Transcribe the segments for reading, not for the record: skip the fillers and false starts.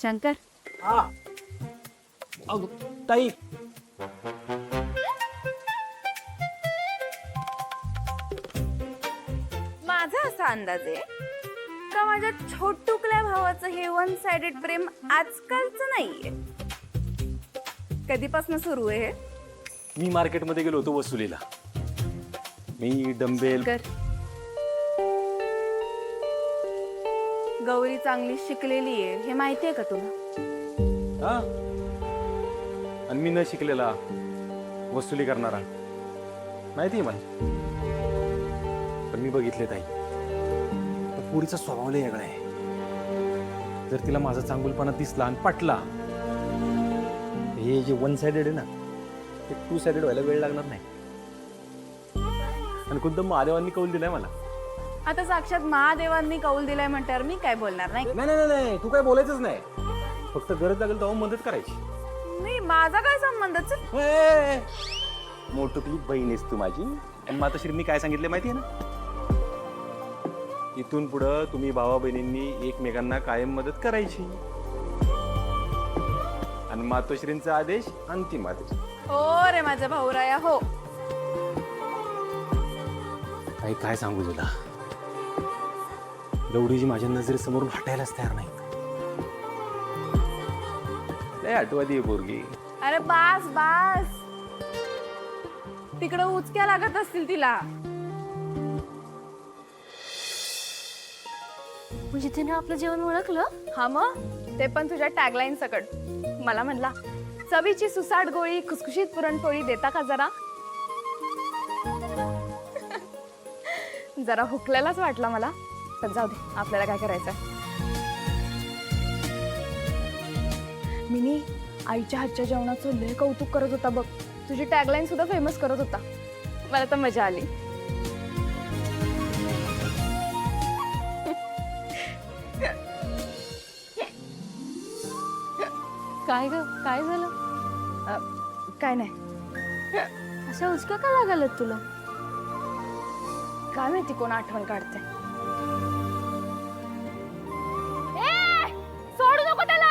शंकर, हा अगं, ताई माझा असा अंदाज आहे का माझ्या छोटुकल्या भावाचं हे वन साइडेड प्रेम आजकालचं नाहीये. कधीपासून सुरू आहे हे? मी मार्केटमध्ये गेलो होतो वसुलीला. मी डंबेल कर. गौरी चांगली शिकलेली आहे हे माहितीये का तुला? हा आणि मी न शिकलेला वसुली करणारा माहिती आहे मला. पण मी बघितले ताई, तर पुरीचा स्वभाव लय वेगळा आहे. जर तिला माझा चांगुलपणा दिसला आणि पटला, हे जे वन साइडेड आहे ना ते टू साइडेड व्हायला वेळ लागणार नाही. आणि खुद्द महादेवांनी कौल दिलाय मला. आता साक्षात महादेवांनी कौल दिलाय म्हणल्यावर मी काय बोलणार नाही. नाही नाही नाही, तू काय बोलायचंच नाही. फक्त गरज लागेल तेव्हा मदत करायची. नाही, माझा काय संबंधच? मोठुकली बहीण आहेस तू माझी. आणि मातोश्रींनी काय सांगितले माहितीये ना, इथून पुढं तुम्ही भावा बहिणींनी एकमेकांना कायम मदत करायची. आणि मातोश्रींचा आदेश अंतिम आदेश. हो रे माझा भाऊराया, हो. काही काय सांगू तुला, गौरीजी माझ्या नजरेसमोर हटायलाच तयार नाही. लय आठवती आहे पोरगी. अरे बास बास, तिकडे उचक्या लागत असतील तिला. म्हणजे तिने आपलं जेवण ओळखलं? हा मग, ते पण तुझ्या टॅगलाईन सकट. मला म्हणला, चवीची सुसाट गोळी खुसखुशीत पुरणपोळी देता का जरा? जरा हुकलेलाच वाटला मला, पण जाऊ दे, आपल्याला काय करायचं. मिनी आईच्या हातच्या जेवणाचं लय कौतुक करत होता बघ. तुझी टॅगलाईन सुद्धा फेमस करत होता. मला तर मजा आली. काय ग, काय झालं? काय नाही. अशा उचका का लागायला तुला? काय माहिती कोण आठवण काढते. सोडू नको त्याला.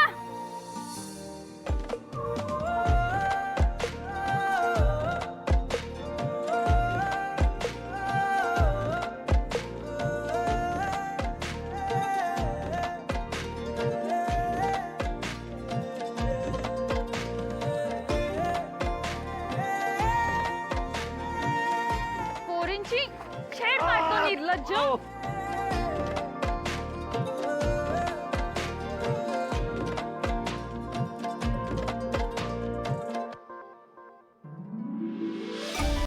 पोरींची छेड काढतो निर्लज्ज.